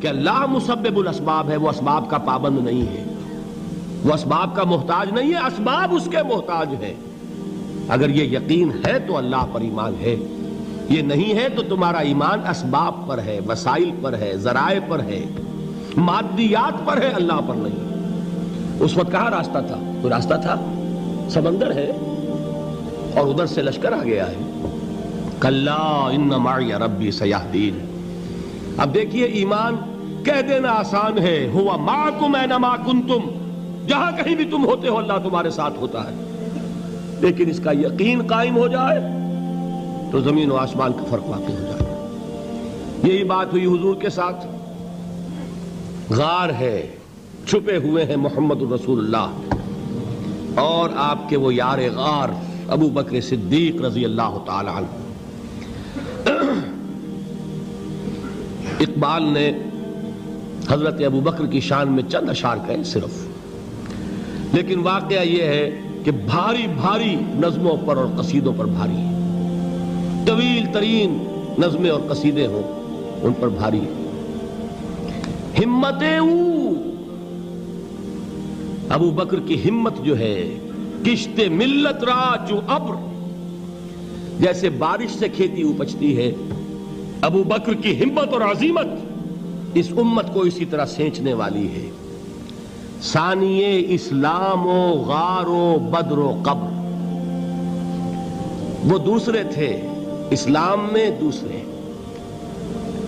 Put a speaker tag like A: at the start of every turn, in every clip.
A: کہ اللہ مسبب الاسباب ہے، وہ اسباب کا پابند نہیں ہے، وہ اسباب کا محتاج نہیں ہے، اسباب اس کے محتاج ہیں۔ اگر یہ یقین ہے تو اللہ پر ایمان ہے، یہ نہیں ہے تو تمہارا ایمان اسباب پر ہے، وسائل پر ہے، ذرائع پر ہے، مادیات پر ہے، اللہ پر نہیں۔ اس وقت کہاں راستہ تھا؟ کوئی راستہ تھا؟ سمندر ہے اور ادھر سے لشکر آ گیا ہے۔ کلا ان معی ربی سیہدین۔ اب دیکھیے ایمان کہہ دینا آسان ہے، ہوا معکم اینما کنتم، جہاں کہیں بھی تم ہوتے ہو اللہ تمہارے ساتھ ہوتا ہے، لیکن اس کا یقین قائم ہو جائے تو زمین و آسمان کا فرق واقع ہو جائے۔ یہی بات ہوئی حضور کے ساتھ۔ غار ہے، چھپے ہوئے ہیں محمد الرسول اللہ اور آپ کے وہ یار غار ابو بکر صدیق رضی اللہ تعالی عنہ۔ اقبال نے حضرت ابو بکر کی شان میں چند اشعار کہے صرف، لیکن واقعہ یہ ہے کہ بھاری بھاری نظموں پر اور قصیدوں پر بھاری ہے، طویل ترین نظمیں اور قصیدے ہوں ان پر بھاری ہے۔ ہمت ابو بکر کی ہمت جو ہے، کشت ملت را جو ابر، جیسے بارش سے کھیتی اپجتی ہے، ابو بکر کی ہمت اور عزیمت اس امت کو اسی طرح سینچنے والی ہے۔ ثانیے اسلام و غار و بدر و قبر، وہ دوسرے تھے اسلام میں، دوسرے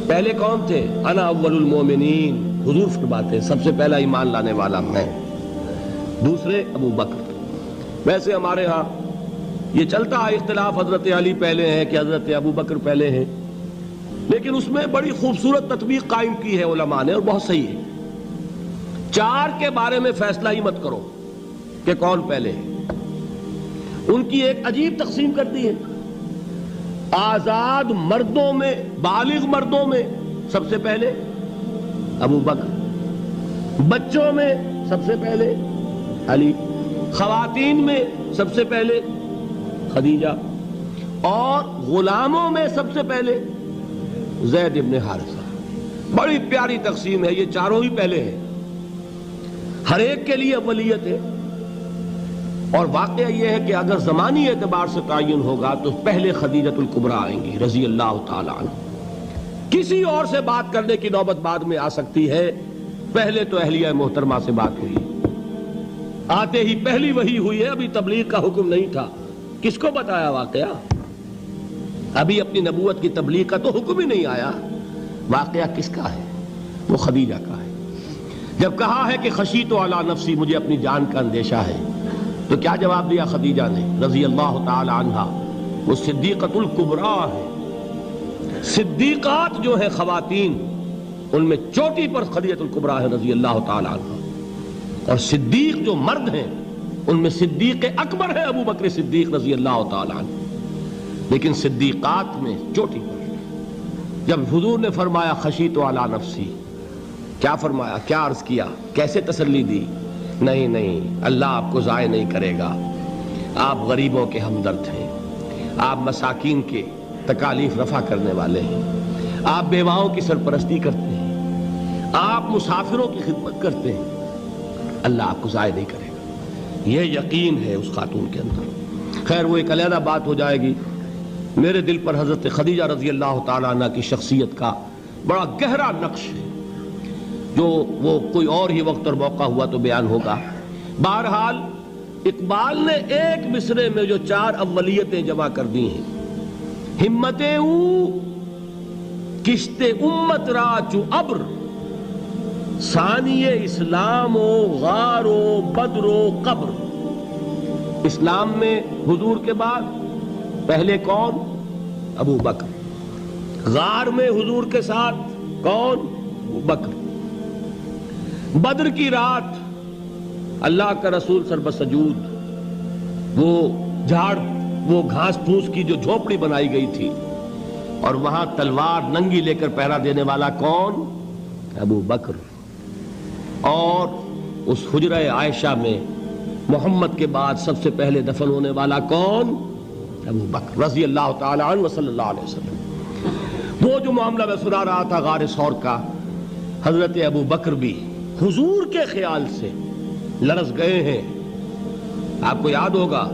A: پہلے کون تھے؟ انا اول المومنین، حضور فرماتے ہیں سب سے پہلا ایمان لانے والا میں، دوسرے ابو بکر۔ ویسے ہمارے ہاں یہ چلتا ہے اختلاف، حضرت علی پہلے ہیں کہ حضرت ابو بکر پہلے ہیں، لیکن اس میں بڑی خوبصورت تطبیق قائم کی ہے علماء نے اور بہت صحیح ہے۔ چار کے بارے میں فیصلہ ہی مت کرو کہ کون پہلے ہے، ان کی ایک عجیب تقسیم کر دی ہے۔ آزاد مردوں میں، بالغ مردوں میں سب سے پہلے ابو بکر، بچوں میں سب سے پہلے علی، خواتین میں سب سے پہلے خدیجہ، اور غلاموں میں سب سے پہلے زید ابن حارثہ۔ بڑی پیاری تقسیم ہے، یہ چاروں ہی پہلے ہیں، ہر ایک کے لیے اولیت ہے۔ اور واقعہ یہ ہے کہ اگر زمانی اعتبار سے تعین ہوگا تو پہلے خدیجۃ الکبریٰ آئیں گی رضی اللہ تعالی عنہ۔ کسی اور سے بات کرنے کی نوبت بعد میں آ سکتی ہے، پہلے تو اہلیہ محترمہ سے بات ہوئی، آتے ہی پہلی وحی ہوئی ہے، ابھی تبلیغ کا حکم نہیں تھا۔ کس کو بتایا واقعہ؟ ابھی اپنی نبوت کی تبلیغ کا تو حکم ہی نہیں آیا۔ واقعہ کس کا ہے؟ وہ خدیجہ کا ہے۔ جب کہا ہے کہ خشیت علی نفسی، مجھے اپنی جان کا اندیشہ ہے، تو کیا جواب دیا خدیجہ نے رضی اللہ تعالی عنہا؟ وہ صدیقۃ الکبریٰ ہے۔ صدیقات جو ہیں خواتین، ان میں چوٹی پر خدیجۃ الکبریٰ ہے رضی اللہ تعالی عنہا، اور صدیق جو مرد ہیں ان میں صدیق اکبر ہے ابو بکر صدیق رضی اللہ تعالی عنہ، لیکن صدیقات میں چوٹی پر۔ جب حضور نے فرمایا خشیت علی نفسی، کیا فرمایا؟ کیا عرض کیا؟ کیسے تسلی دی؟ نہیں نہیں، اللہ آپ کو ضائع نہیں کرے گا، آپ غریبوں کے ہمدرد ہیں، آپ مساکین کے تکالیف رفع کرنے والے ہیں، آپ بیواؤں کی سرپرستی کرتے ہیں، آپ مسافروں کی خدمت کرتے ہیں، اللہ آپ کو ضائع نہیں کرے گا۔ یہ یقین ہے اس خاتون کے اندر۔ خیر وہ ایک علیحدہ بات ہو جائے گی۔ میرے دل پر حضرت خدیجہ رضی اللہ تعالیٰ عنہ کی شخصیت کا بڑا گہرا نقش ہے، جو وہ کوئی اور ہی وقت اور موقع ہوا تو بیان ہوگا۔ بہرحال اقبال نے ایک مصرے میں جو چار اولیتیں جمع کر دی ہیں، ہمتیں کشت امت را چو ابر، ثانی اسلام و غار و بدر و قبر۔ اسلام میں حضور کے بعد پہلے کون؟ ابو بکر۔ غار میں حضور کے ساتھ کون؟ ابو بکر۔ بدر کی رات اللہ کا رسول سربسجود، وہ جھاڑ، وہ گھاس پھوس کی جو جھوپڑی بنائی گئی تھی، اور وہاں تلوار ننگی لے کر پہرا دینے والا کون؟ ابو بکر۔ اور اس حجرہ عائشہ میں محمد کے بعد سب سے پہلے دفن ہونے والا کون؟ ابو بکر رضی اللہ تعالی عنہ صلی اللہ علیہ وسلم۔ وہ جو معاملہ میں سنا رہا تھا غار ثور کا، حضرت ابو بکر بھی حضور کے خیال سے لرز گئے ہیں. آپ کو یاد ہوگا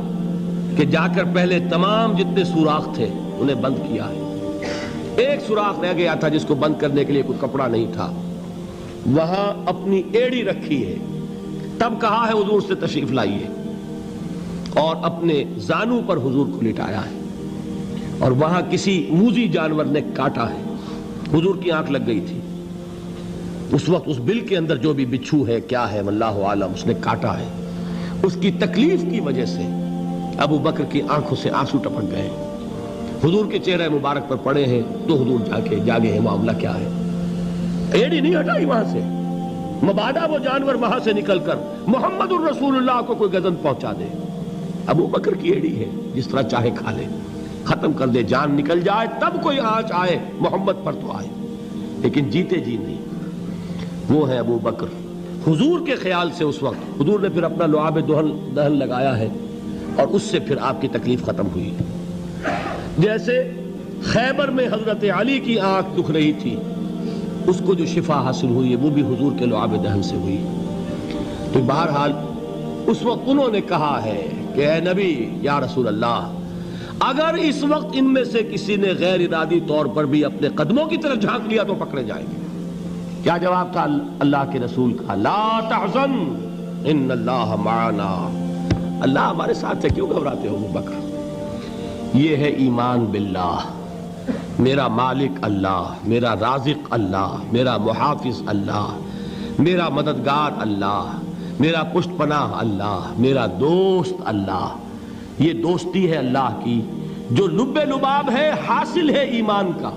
A: کہ جا کر پہلے تمام جتنے سوراخ تھے انہیں بند کیا ہے. ایک سوراخ رہ گیا تھا جس کو بند کرنے کے لیے کوئی کپڑا نہیں تھا. وہاں اپنی ایڑی رکھی ہے. تب کہا ہے حضور سے تشریف لائیے, اور اپنے زانو پر حضور کو لٹایا ہے. اور وہاں کسی موذی جانور نے کاٹا ہے. حضور کی آنکھ لگ گئی تھی. اس وقت اس بل کے اندر جو بھی بچھو ہے کیا ہے واللہ عالم, اس نے کاٹا ہے. اس کی تکلیف کی وجہ سے ابو بکر کی آنکھوں سے آنسو ٹپک گئے. حضور کے چہرے مبارک پر پڑے ہیں تو حضور جاگے ہیں معاملہ کیا ہے. ایڑی نہیں ہٹائی وہاں سے, مبادا وہ جانور وہاں سے نکل کر محمد الرسول اللہ کو کوئی گزن پہنچا دے. ابو بکر کی ایڑی ہے, جس طرح چاہے کھا لے, ختم کر دے, جان نکل جائے تب کوئی آنچ آئے محمد پر تو آئے, لیکن جیتے جی نہیں. وہ ہے ابو بکر. حضور کے خیال سے اس وقت حضور نے پھر اپنا لعاب دہن لگایا ہے, اور اس سے پھر آپ کی تکلیف ختم ہوئی. جیسے خیبر میں حضرت علی کی آنکھ دکھ رہی تھی, اس کو جو شفا حاصل ہوئی ہے وہ بھی حضور کے لعاب دہن سے ہوئی. تو بہرحال اس وقت انہوں نے کہا ہے کہ اے نبی یا رسول اللہ, اگر اس وقت ان میں سے کسی نے غیر ارادی طور پر بھی اپنے قدموں کی طرف جھانک لیا تو پکڑے جائیں گے. کیا جواب تھا اللہ کے رسول کا؟ لا تحزن ان اللہ معنا. اللہ ہمارے ساتھ ہے, کیوں گھبراتے ہو ابو بکر؟ یہ ہے ایمان باللہ. میرا مالک اللہ, میرا رازق اللہ, میرا محافظ اللہ, میرا مددگار اللہ, میرا پشت پناہ اللہ, میرا دوست اللہ. یہ دوستی ہے اللہ کی جو لب لباب ہے, حاصل ہے ایمان کا.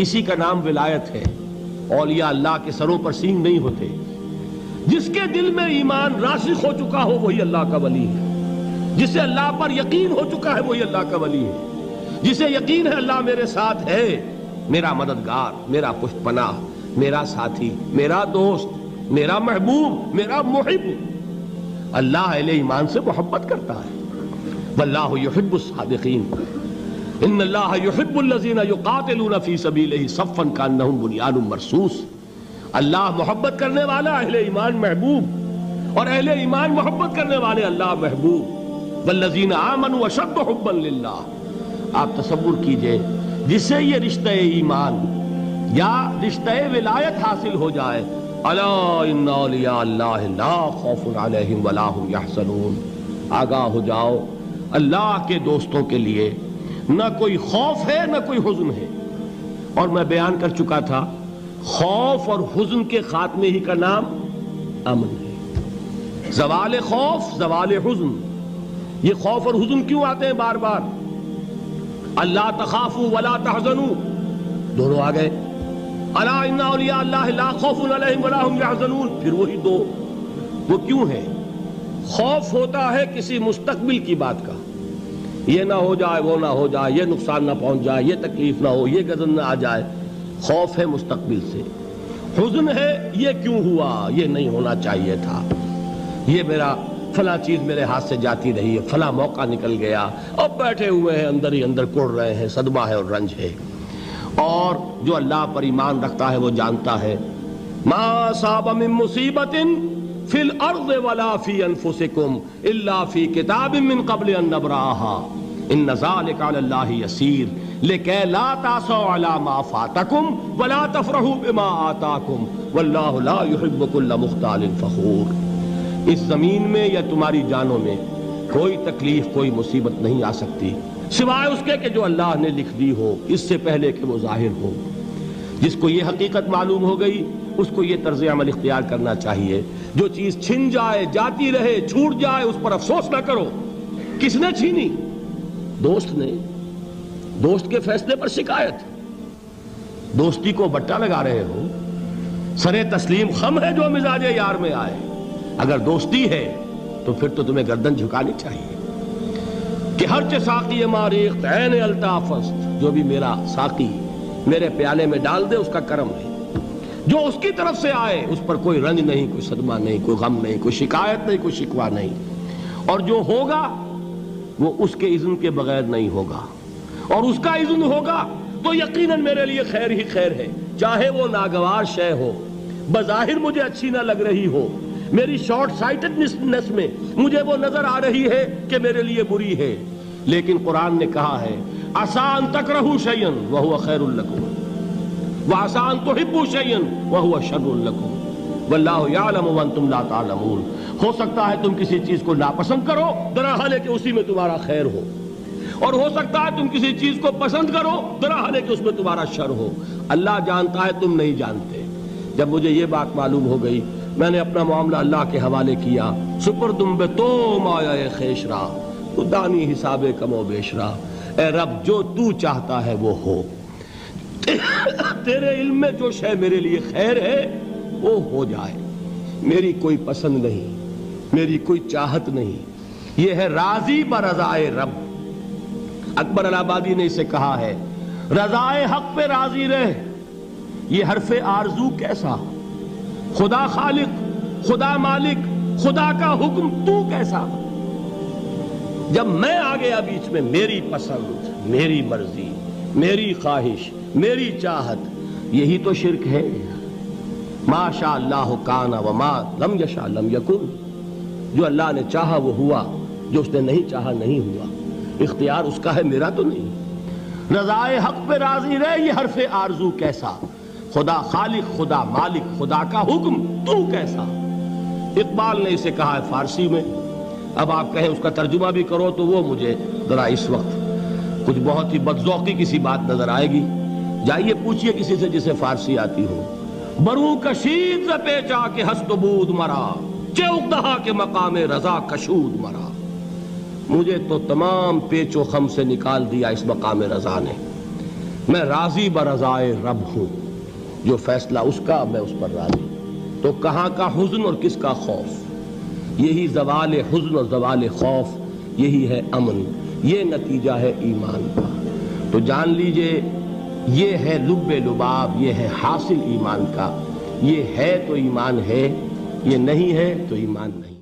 A: اسی کا نام ولایت ہے. اولیاء اللہ کے سروں پر سینگ نہیں ہوتے. جس کے دل میں ایمان راسخ ہو چکا ہو وہی اللہ کا ولی ہے. جسے اللہ پر یقین ہو چکا ہے وہی اللہ کا ولی ہے. جسے یقین ہے اللہ میرے ساتھ ہے, میرا مددگار, میرا پشت پناہ, میرا ساتھی, میرا دوست, میرا محبوب, میرا محب. اللہ اہل ایمان سے محبت کرتا ہے. واللہ یحب الصادقین. ان اللہ یحب الذین یقاتلون فی سبیلہ صفا کانہم بنیان مرصوص. اللہ محبت کرنے والا, اہل ایمان محبوب, اور اہل ایمان محبت کرنے والے اللہ محبوب. والذین آمنوا اشد حبا للہ. آپ تصور کیجئے جسے یہ رشتہ ایمان یا رشتہ ولایت حاصل ہو جائے, الا ان اولیاء اللہ لا خوف علیہم ولا هم یحزنون. آگاہ ہو جاؤ, اللہ کے دوستوں کے لیے نہ کوئی خوف ہے نہ کوئی حزن ہے. اور میں بیان کر چکا تھا, خوف اور حزن کے خاتمے ہی کا نام امن ہے. زوال خوف, زوال حزن. یہ خوف اور حزن کیوں آتے ہیں بار بار؟ اللہ تخافوا ولا تحزنوا, دونوں آ گئے. الا ان اولیاء اللہ لا خوف علیہم ولا هم یحزنون, پھر وہی دو. وہ کیوں ہے؟ خوف ہوتا ہے کسی مستقبل کی بات کا, یہ نہ ہو جائے, وہ نہ ہو جائے, یہ نقصان نہ پہنچ جائے, یہ تکلیف نہ ہو, یہ غضب نہ آ جائے. خوف ہے مستقبل سے. حزن ہے یہ کیوں ہوا, یہ نہیں ہونا چاہیے تھا, یہ میرا فلاں چیز میرے ہاتھ سے جاتی رہی ہے, فلاں موقع نکل گیا, اب بیٹھے ہوئے ہیں اندر ہی اندر کڑ رہے ہیں, صدمہ ہے اور رنج ہے. اور جو اللہ پر ایمان رکھتا ہے وہ جانتا ہے ما اصاب من مصیبت فی الارض ولا فی انفسکم الا فی کتاب من قبل ان نبرأها ان ذلک علی اللہ یسیر لکی لا تعصوا علی ما فاتکم ولا تفرحوا بما آتاکم واللہ لا یحب کل مختال فخور. اس زمین میں یا تمہاری جانوں میں کوئی تکلیف, کوئی مصیبت نہیں آ سکتی سوائے اس کے کہ جو اللہ نے لکھ دی ہو, اس سے پہلے کہ وہ ظاہر ہو. جس کو یہ حقیقت معلوم ہو گئی اس کو یہ طرز عمل اختیار کرنا چاہیے. جو چیز چھن جائے, جاتی رہے, چھوٹ جائے, اس پر افسوس نہ کرو. کس نے چھینی؟ دوست نے. دوست کے فیصلے پر شکایت. دوستی کو بٹا لگا رہے ہو, سرے تسلیم خم ہے جو مزاج یار میں آئے. اگر دوستی ہے تو پھر تو تمہیں گردن جھکانی چاہیے کہ ہر ساقی ماریخت عین الطافست, جو بھی میرا ساقی میرے پیالے میں ڈال دے اس کا کرم ہے. جو اس کی طرف سے آئے اس پر کوئی رنج نہیں, کوئی صدمہ نہیں, کوئی غم نہیں, کوئی شکایت نہیں, کوئی شکوہ نہیں. اور جو ہوگا وہ اس کے اذن کے بغیر نہیں ہوگا, اور اس کا اذن ہوگا تو یقیناً میرے لیے خیر ہی خیر ہے, چاہے وہ ناگوار شے ہو, بظاہر مجھے اچھی نہ لگ رہی ہو، میری شارٹ سائٹڈنس میں مجھے وہ نظر آ رہی ہے کہ میرے لیے بری ہے، لیکن قرآن نے کہا ہے عسیٰ ان تکرہوا شیئا وہو خیر لکم وعسیٰ ان تحبوا شیئا وہو شر لکم واللہ یعلم وانتم لا تعلمون۔ ہو سکتا ہے تم کسی چیز کو ناپسند کرو درحال ہے کہ اسی میں تمہارا خیر ہو، اور ہو سکتا ہے تم کسی چیز کو پسند کرو درحال ہے کہ اس میں تمہارا شر ہو۔ اللہ جانتا ہے، تم نہیں جانتے۔ جب مجھے یہ بات معلوم ہو گئی، میں نے اپنا معاملہ اللہ کے حوالے کیا۔ سپردم بے تو مایا خیش را تو دانی حساب کم و بیش را، اے رب جو تو چاہتا ہے وہ ہو، تیرے علم میں جو شے میرے لیے خیر ہے وہ ہو جائے، میری کوئی پسند نہیں، میری کوئی چاہت نہیں، یہ ہے راضی برضائے رب۔ اکبر الہ آبادی نے اسے کہا ہے رضائے حق پہ راضی رہ، یہ حرف آرزو کیسا، خدا خالق، خدا مالک، خدا کا حکم تو کیسا۔ جب میں آ گیا بیچ میں، میری پسند، میری مرضی، میری خواہش، میری چاہت، یہی تو شرک ہے۔ ما شاء اللہ کان وما لم یشاء لم یکن، جو اللہ نے چاہا وہ ہوا، جو اس نے نہیں چاہا نہیں ہوا، اختیار اس کا ہے، میرا تو نہیں۔ رضائے حق پہ راضی رہے، یہ حرف آرزو کیسا، خدا خالق، خدا مالک، خدا کا حکم تو کیسا۔ اقبال نے اسے کہا ہے فارسی میں، اب آپ کہیں اس کا ترجمہ بھی کرو تو وہ مجھے ذرا اس وقت کچھ بہت ہی بدذوقی کسی بات نظر آئے گی۔ جائیے پوچھئے کسی سے جسے فارسی آتی ہو۔ برو کشید ز پیچا کے ہست و بود مرا، چے اقدہا کے مقام رضا کشود مرا۔ مجھے تو تمام پیچ و خم سے نکال دیا اس مقام رضا نے، میں راضی برضائے رب ہوں، جو فیصلہ اس کا میں اس پر راضی۔ تو کہاں کا حزن اور کس کا خوف، یہی زوال حزن اور زوال خوف، یہی ہے امن، یہ نتیجہ ہے ایمان کا۔ تو جان لیجئے یہ ہے لب لباب، یہ ہے حاصل ایمان کا، یہ ہے تو ایمان ہے، یہ نہیں ہے تو ایمان نہیں۔